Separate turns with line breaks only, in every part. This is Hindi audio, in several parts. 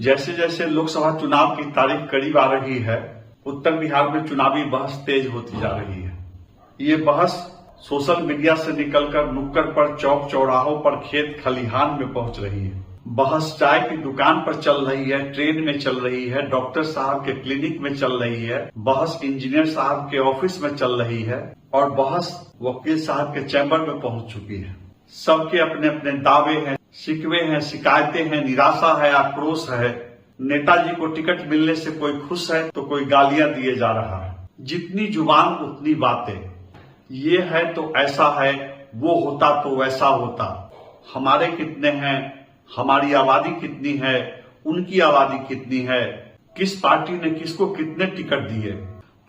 जैसे जैसे लोकसभा चुनाव की तारीख करीब आ रही है, उत्तर बिहार में चुनावी बहस तेज होती जा रही है। ये बहस सोशल मीडिया से निकलकर नुक्कड़ पर, चौक चौराहों पर, खेत खलिहान में पहुंच रही है। बहस चाय की दुकान पर चल रही है, ट्रेन में चल रही है, डॉक्टर साहब के क्लिनिक में चल रही है, बहस इंजीनियर साहब के ऑफिस में चल रही है और बहस वकील साहब के चैम्बर में पहुंच चुकी है। सबके अपने अपने दावे हैं, शिकवे हैं, शिकायतें हैं, निराशा है, आक्रोश है। नेताजी को टिकट मिलने से कोई खुश है तो कोई गालियां दिए जा रहा है। जितनी जुबान उतनी बातें, ये है तो ऐसा है, वो होता तो वैसा होता, हमारे कितने हैं, हमारी आबादी कितनी है, उनकी आबादी कितनी है, किस पार्टी ने किसको कितने टिकट दिए।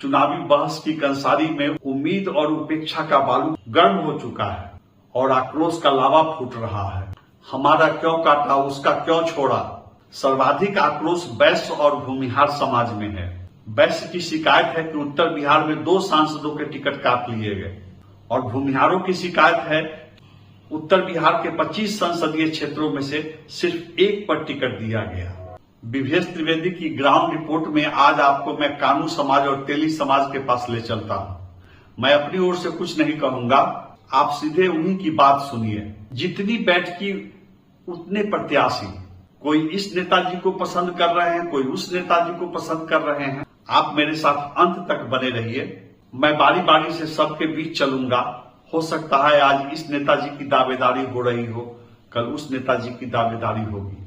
चुनावी बहस की कंसारी में उम्मीद और उपेक्षा का बालू गर्म हो चुका है और आक्रोश का लावा फूट रहा है। हमारा क्यों काटा, उसका क्यों छोड़ा। सर्वाधिक आक्रोश वैश्य और भूमिहार समाज में है। वैश्य की शिकायत है कि उत्तर बिहार में 2 सांसदों के टिकट काट लिए गए और भूमिहारों की शिकायत है उत्तर बिहार के 25 संसदीय क्षेत्रों में से सिर्फ 1 पर टिकट दिया गया। विभेश त्रिवेदी की ग्राउंड रिपोर्ट में आज आपको मैं कानू समाज और तेली समाज के पास ले चलता हूं। मैं अपनी ओर से कुछ नहीं कहूंगा, आप सीधे उन्हीं की बात सुनिए। जितनी बैठकी उतने प्रत्याशी। कोई इस नेताजी को पसंद कर रहे हैं, कोई उस नेताजी को पसंद कर रहे हैं। आप मेरे साथ अंत तक बने रहिए। मैं बारी बारी से सबके बीच चलूंगा। हो सकता है आज इस नेताजी की दावेदारी हो रही हो, कल उस नेताजी की दावेदारी होगी।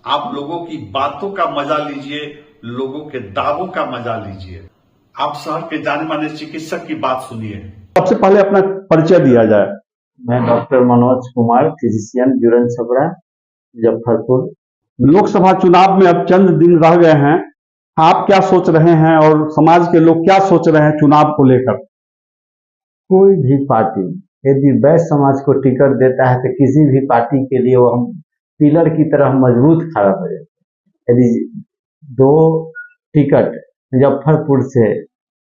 आप लोगों की बातों का मजा लीजिए, लोगों के दावों का मजा लीजिए। आप शहर के जाने माने चिकित्सक की बात सुनिए।
सबसे पहले अपना परिचय दिया जाए।
मैं डॉक्टर मनोज कुमार, फिजिशियन, जुरन छपरा, मुजफ्फरपुर।
लोकसभा चुनाव में अब चंद दिन रह गए हैं, आप क्या सोच रहे हैं और समाज के लोग क्या सोच रहे हैं चुनाव को लेकर?
कोई भी पार्टी यदि वैश्य समाज को टिकट देता है तो किसी भी पार्टी के लिए वो हम पिलर की तरह मजबूत खड़ा हो जाते हैं। यदि 2 टिकट मुजफ्फरपुर से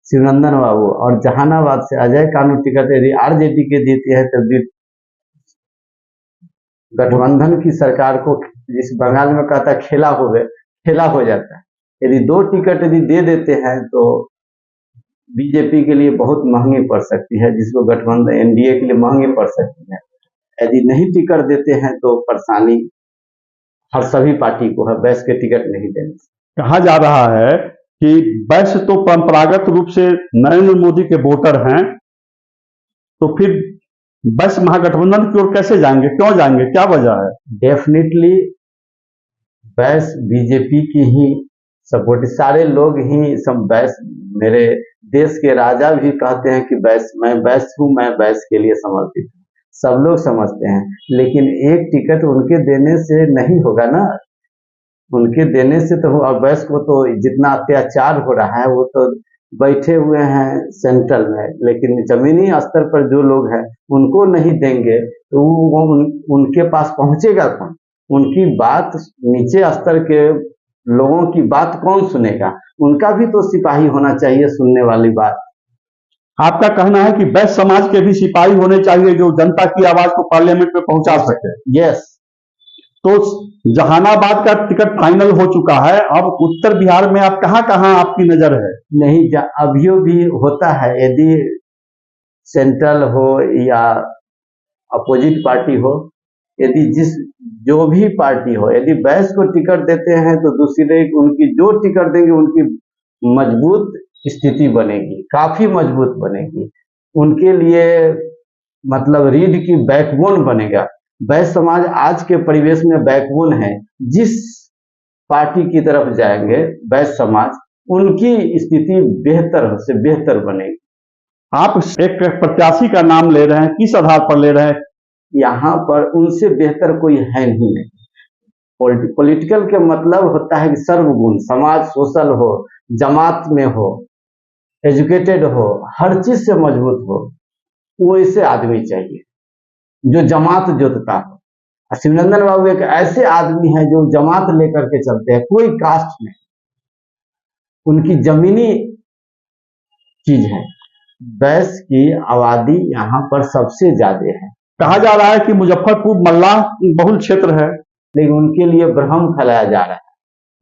शिवनंदन बाबू और जहानाबाद से अजय कानू टिकट यदि आरजेडी के देती है तो गठबंधन की सरकार को, जिस बंगाल में कहता है खेला हो जाता है। यदि 2 टिकट यदि दे देते हैं तो बीजेपी के लिए बहुत महंगी पड़ सकती है, जिसको गठबंधन एनडीए के लिए महंगी पड़ सकती है। यदि नहीं टिकट देते हैं तो परेशानी हर सभी पार्टी को है, वैश्य के टिकट नहीं देने से।
कहा जा रहा है कि वैश्य तो परंपरागत रूप से नरेंद्र मोदी के वोटर हैं, तो फिर वैश्य महागठबंधन की ओर कैसे जाएंगे, क्यों जाएंगे, क्या वजह है?
डेफिनेटली वैश्य बीजेपी की ही सपोर्ट, सारे लोग ही सब वैश्य, मेरे देश के राजा भी कहते हैं कि वैश्य, मैं वैश्य हूँ, मैं वैश्य के लिए समर्पित हूँ, सब लोग समझते हैं। लेकिन एक टिकट उनके देने से नहीं होगा ना, उनके देने से तो अब वैश्य को तो जितना अत्याचार हो रहा है वो तो बैठे हुए हैं सेंट्रल में, लेकिन जमीनी स्तर पर जो लोग हैं उनको नहीं देंगे तो उनके पास पहुंचेगा कौन? उनकी बात नीचे स्तर के लोगों की बात कौन सुनेगा? उनका भी तो सिपाही होना चाहिए सुनने वाली बात।
आपका कहना है कि वैश्य समाज के भी सिपाही होने चाहिए जो जनता की आवाज को पार्लियामेंट में पहुंचा सके।
यस।
तो जहानाबाद का टिकट फाइनल हो चुका है, अब उत्तर बिहार में आप कहां आपकी नजर है?
नहीं, अभी भी होता है। यदि सेंट्रल हो या अपोजिट पार्टी हो, यदि जो भी पार्टी हो, यदि वैश्य को टिकट देते हैं तो दूसरे उनकी जो टिकट देंगे उनकी मजबूत स्थिति बनेगी, काफी मजबूत बनेगी। उनके लिए मतलब रीढ़ की बैकबोन बनेगा। वैश्य समाज आज के परिवेश में बैकबोन है। जिस पार्टी की तरफ जाएंगे वैश्य समाज, उनकी स्थिति बेहतर से बेहतर बनेगी।
आप एक प्रत्याशी का नाम ले रहे हैं, किस आधार पर ले रहे हैं?
यहाँ पर उनसे बेहतर कोई है ही नहीं। पॉलिटिकल के मतलब होता है कि सर्वगुण, समाज सोशल हो, जमात में हो, एजुकेटेड हो, हर चीज से मजबूत हो, वो ऐसे आदमी चाहिए जो जमात जोतता हो। शिवनंदन बाबू एक ऐसे आदमी है जो जमात लेकर के चलते हैं, कोई कास्ट नहीं, उनकी जमीनी चीज है। वैश्य की आबादी यहाँ पर सबसे ज्यादा है।
कहा जा रहा है कि मुजफ्फरपुर मल्लाह बहुल क्षेत्र है,
लेकिन उनके लिए भ्रम फैलाया जा रहा है।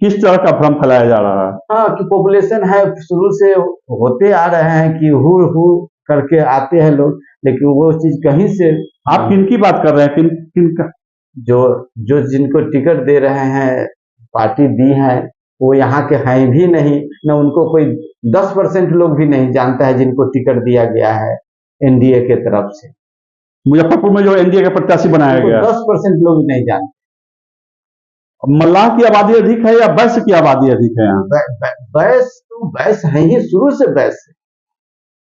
किस तरह का भ्रम फैलाया जा रहा है?
हाँ, कि पॉपुलेशन है, शुरू से होते आ रहे हैं कि हु करके आते हैं लोग, लेकिन वो चीज कहीं से
आप किनकी बात कर रहे हैं? किन
जो जो जिनको टिकट दे रहे हैं, पार्टी दी है, वो यहाँ के हैं भी नहीं, न उनको कोई 10% लोग भी नहीं जानता है जिनको टिकट दिया गया है एनडीए के तरफ से।
मुजफ्फरपुर में जो एनडीए का प्रत्याशी बनाया गया,
10% लोग नहीं जानते।
मल्लाह की आबादी अधिक है या बैस की आबादी अधिक है यहाँ?
बैस तो बैस है ही, शुरू से बैस है,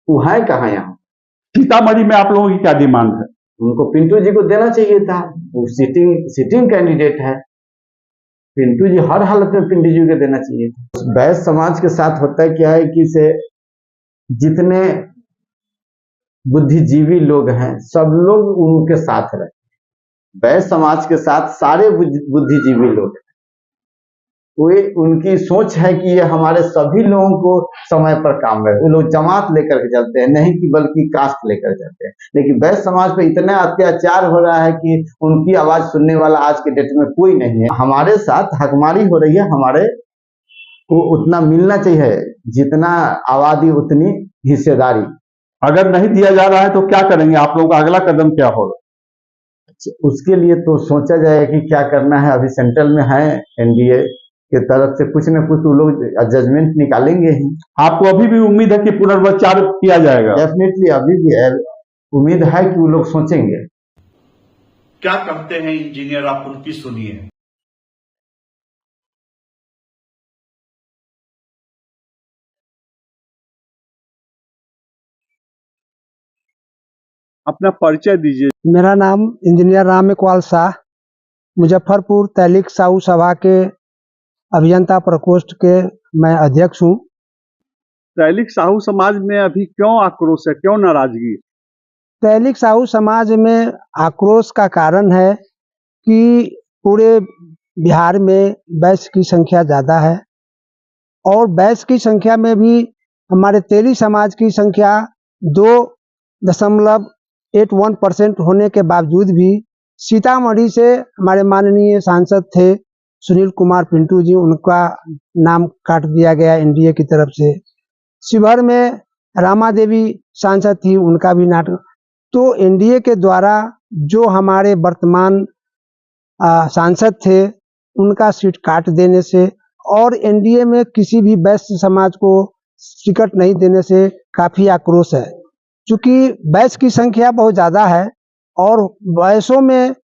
वो है कहाँ यहाँ।
सीतामढ़ी में आप लोगों की क्या डिमांड है?
उनको पिंटू जी को देना चाहिए था, वो सिटिंग कैंडिडेट है। पिंटू जी हर हालत में पिंटू जी को देना चाहिए था। बैस समाज के साथ होता क्या है कि से जितने बुद्धिजीवी लोग हैं सब लोग उनके साथ रहते हैं। बैस समाज के साथ सारे बुद्धिजीवी लोग हैं। वो उनकी सोच है कि ये हमारे सभी लोगों को समय पर काम है। वो लोग जमात लेकर के चलते हैं, नहीं कि बल्कि कास्ट लेकर चलते हैं। लेकिन बैस समाज पे इतना अत्याचार हो रहा है कि उनकी आवाज सुनने वाला आज के डेट में कोई नहीं है। हमारे साथ हकमारी हो रही है, हमारे को उतना मिलना चाहिए, जितना आबादी उतनी हिस्सेदारी।
अगर नहीं दिया जा रहा है तो क्या करेंगे? आप लोगों का अगला कदम क्या होगा?
उसके लिए तो सोचा जाए कि क्या करना है। अभी सेंट्रल में है एनडीए के तरफ से कुछ न कुछ वो लोग जजमेंट निकालेंगे ही।
आपको अभी भी उम्मीद है कि पुनर्विचार किया जाएगा?
डेफिनेटली अभी भी है, उम्मीद है कि वो लोग सोचेंगे।
क्या कहते हैं इंजीनियर, आप उनकी सुनिए।
अपना परिचय दीजिए।
मेरा नाम इंजीनियर राम इकबाल शाह, मुजफ्फरपुर तहलीक साहू सभा के अभियंता प्रकोष्ठ के मैं अध्यक्ष हूँ।
तहलीक साहू समाज में अभी क्यों आक्रोश है, क्यों नाराजगी?
तहलीक साहू समाज में आक्रोश का कारण है कि पूरे बिहार में बैस की संख्या ज़्यादा है और बैस की संख्या में भी हमारे तेली समाज की संख्या 2.81% होने के बावजूद भी सीतामढ़ी से हमारे माननीय सांसद थे सुनील कुमार पिंटू जी, उनका नाम काट दिया गया एनडीए की तरफ से। शिवहर में रामा देवी सांसद थी, उनका भी नाटक। तो एनडीए के द्वारा जो हमारे वर्तमान सांसद थे उनका सीट काट देने से और एनडीए में किसी भी वैश्य समाज को टिकट नहीं देने से काफी आक्रोश है। चूंकि वैश्य की संख्या बहुत ज्यादा है और वैश्यों में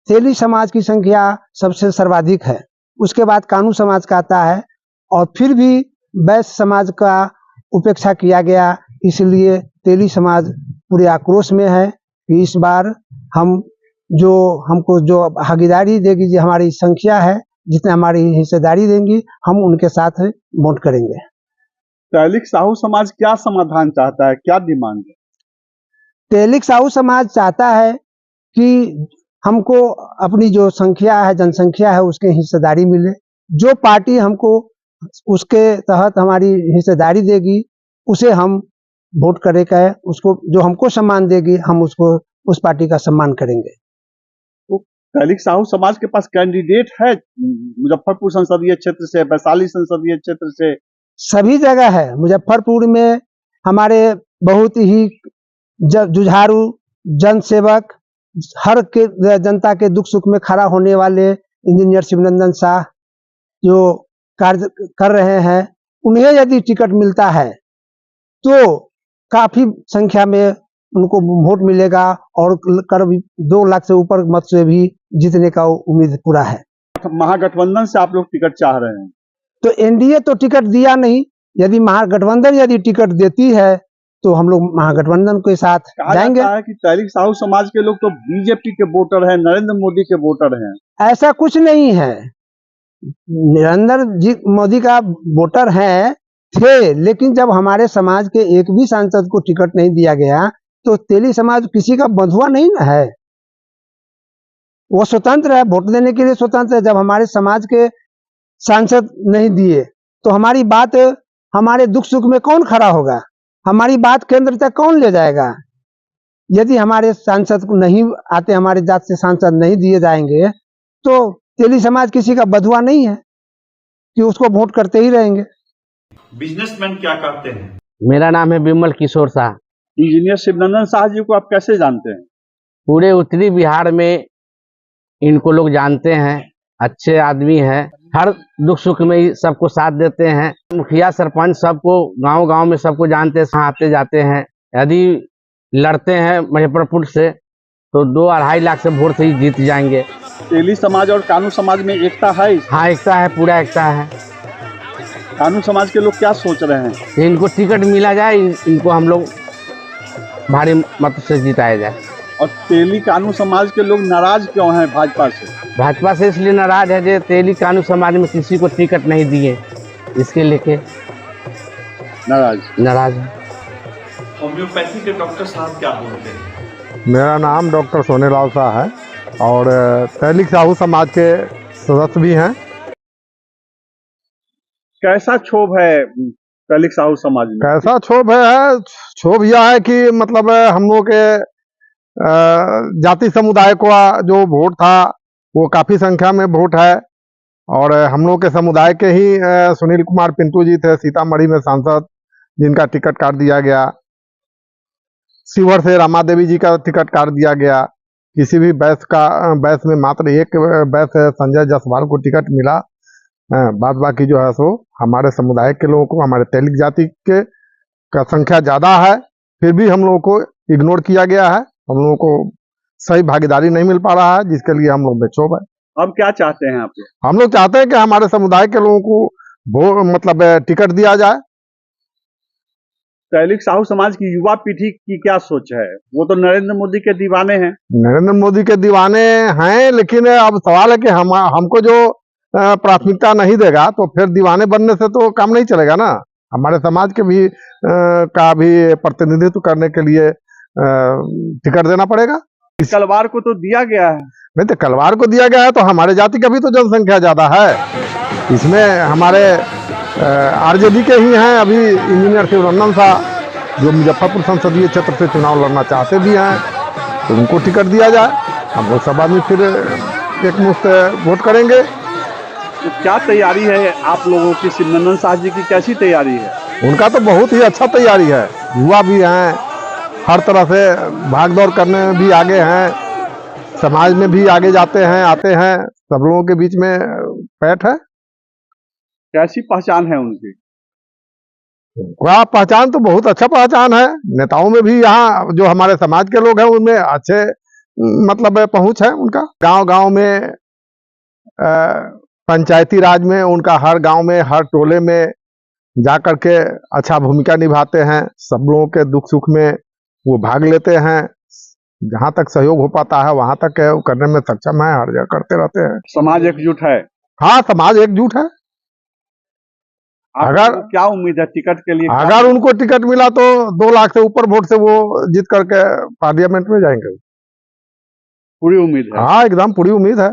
तेली समाज की संख्या सबसे सर्वाधिक है, उसके बाद कानू समाज का आता है और फिर भी वैश्य समाज का उपेक्षा किया गया। इसलिए तेली समाज पूरे आक्रोश में है कि इस बार हमको जो भागीदारी देगी, जो हमारी संख्या है, जितने हमारी हिस्सेदारी देंगी, हम उनके साथ वोट करेंगे।
तहलीक साहू समाज क्या समाधान चाहता है, क्या डिमांड है?
तहलीक साहू समाज चाहता है कि हमको अपनी जो संख्या है, जनसंख्या है, उसके हिस्सेदारी मिले। जो पार्टी हमको उसके तहत हमारी हिस्सेदारी देगी उसे हम वोट करेंगे, उसको जो हमको सम्मान देगी हम उसको उस पार्टी का सम्मान करेंगे।
तो तहलीक साहू समाज के पास कैंडिडेट है मुजफ्फरपुर संसदीय क्षेत्र से, वैशाली संसदीय क्षेत्र से,
सभी जगह है। मुजफ्फरपुर में हमारे बहुत ही जुझारू जनसेवक, हर के जनता के दुख सुख में खड़ा होने वाले इंजीनियर शिवनंदन शाह जो कार्य कर रहे हैं, उन्हें यदि टिकट मिलता है तो काफी संख्या में उनको वोट मिलेगा और करीब 2 लाख से ऊपर मत से भी जीतने का उम्मीद पूरा है।
महागठबंधन से आप लोग टिकट चाह रहे हैं?
तो एनडीए तो टिकट दिया नहीं, यदि महागठबंधन यदि टिकट देती है तो हम लोग महागठबंधन के साथ जाएंगे।
कहा है कि तहलीक साहू समाज के लोग तो बीजेपी के वोटर हैं, नरेंद्र मोदी के वोटर हैं।
ऐसा कुछ नहीं है, नरेंद्र मोदी का वोटर हैं थे, लेकिन जब हमारे समाज के एक भी सांसद को टिकट नहीं दिया गया तो तेली समाज किसी का बंधुआ नहीं ना है, वो स्वतंत्र है, वोट देने के लिए स्वतंत्र है। जब हमारे समाज के सांसद नहीं दिए तो हमारी बात, हमारे दुख सुख में कौन खड़ा होगा, हमारी बात केंद्र तक कौन ले जाएगा? यदि हमारे सांसद को नहीं आते, हमारे जात से सांसद नहीं दिए जाएंगे तो तेली समाज किसी का बंधुआ नहीं है, कि उसको वोट करते ही रहेंगे।
बिजनेसमैन क्या करते हैं?
मेरा नाम है विमल किशोर शाह।
इंजीनियर शिवनंदन शाह जी को आप कैसे जानते हैं?
पूरे उत्तरी बिहार में इनको लोग जानते हैं, अच्छे आदमी हैं, हर दुख सुख में ही सबको साथ देते हैं। मुखिया सरपंच सबको गांव गांव में सबको जानते हैं, आते जाते हैं। यदि लड़ते हैं मुजफ्फरपुर से तो 2-2.5 लाख से वोट से ही जीत जाएंगे।
तेली समाज और कानू समाज में एकता है?
हाँ, एकता है, पूरा एकता है।
कानू समाज के लोग क्या सोच रहे हैं?
कि इनको टिकट मिला जाए, इनको हम लोग भारी मत से जिताया जाए।
और तेली कानू समाज के लोग नाराज क्यों हैं भाजपा से?
भाजपा से इसलिए नाराज है जो तेली कानू समाज में किसी को टिकट नहीं दिए, इसके लेके नाराज है।
होम्योपैथी के डॉक्टर साहब क्या बोलते हैं?
मेरा नाम डॉक्टर सोनेलाल शाह है और तैलिक साहू समाज के सदस्य भी हैं।
कैसा क्षोभ है तैलिक साहू समाज में?
कैसा क्षोभ है? क्षोभ यह है कि मतलब हम लोग के जाति समुदाय को जो वोट था वो काफी संख्या में वोट है और हम लोग के समुदाय के ही सुनील कुमार पिंटू जी थे सीतामढ़ी में सांसद, जिनका टिकट काट दिया गया। शिवहर से रमा देवी जी का टिकट काट दिया गया। किसी भी बैस में मात्र एक बैस संजय जायसवाल को टिकट मिला। बाद बाकी जो है सो हमारे समुदाय के लोगों को, हमारे तेलिक जाति के का संख्या ज्यादा है, फिर भी हम लोगों को इग्नोर किया गया है। हम लोगों को सही भागीदारी नहीं मिल पा रहा है, जिसके लिए हम लोग बेचैन है।
अब क्या चाहते हैं आप?
हम लोग चाहते हैं कि हमारे समुदाय के लोगों को मतलब टिकट दिया जाए।
तैलिक साहू समाज की युवा पीढ़ी की क्या सोच है? वो तो नरेंद्र मोदी के दीवाने हैं।
नरेंद्र मोदी के दीवाने हैं, लेकिन अब सवाल है कि हमको जो प्राथमिकता नहीं देगा तो फिर दीवाने बनने से तो काम नहीं चलेगा ना। हमारे समाज के भी का भी प्रतिनिधित्व करने के लिए टिकट देना पड़ेगा।
कलवार को तो दिया गया है।
नहीं तो कलवार को दिया गया है तो हमारे जाति का भी तो जनसंख्या ज्यादा है। इसमें हमारे आरजेडी के ही हैं अभी इंजीनियर शिवनंदन शाह, जो मुजफ्फरपुर संसदीय क्षेत्र से चुनाव लड़ना चाहते भी हैं, तो उनको टिकट दिया जाए। हम लोग सब आदमी फिर एक मुश्त वोट करेंगे।
तो क्या तैयारी है आप लोगों की? शिवनंदन शाह जी की कैसी तैयारी है?
उनका तो बहुत ही अच्छा तैयारी है। युवा भी हैं, हर तरह से भाग दौड़ करने में भी आगे हैं, समाज में भी आगे जाते हैं आते हैं, सब लोगों के बीच में पैठ है।
कैसी पहचान है उनकी?
वह पहचान तो बहुत अच्छा पहचान है। नेताओं में भी यहाँ जो हमारे समाज के लोग हैं उनमें अच्छे मतलब पहुंच है उनका। गांव गांव में पंचायती राज में उनका हर गांव में हर टोले में जा करके अच्छा भूमिका निभाते हैं। सब लोगों के दुख सुख में वो भाग लेते हैं। जहां तक सहयोग हो पाता है वहां तक करने में सक्षम है, हर जगह करते रहते हैं।
समाज एकजुट है?
हाँ, समाज एकजुट है। अगर
क्या उम्मीद है टिकट के लिए?
अगर उनको टिकट मिला तो 2 लाख से ऊपर वोट से वो जीत करके पार्लियामेंट में जाएंगे।
पूरी उम्मीद है?
हाँ, एकदम पूरी उम्मीद है।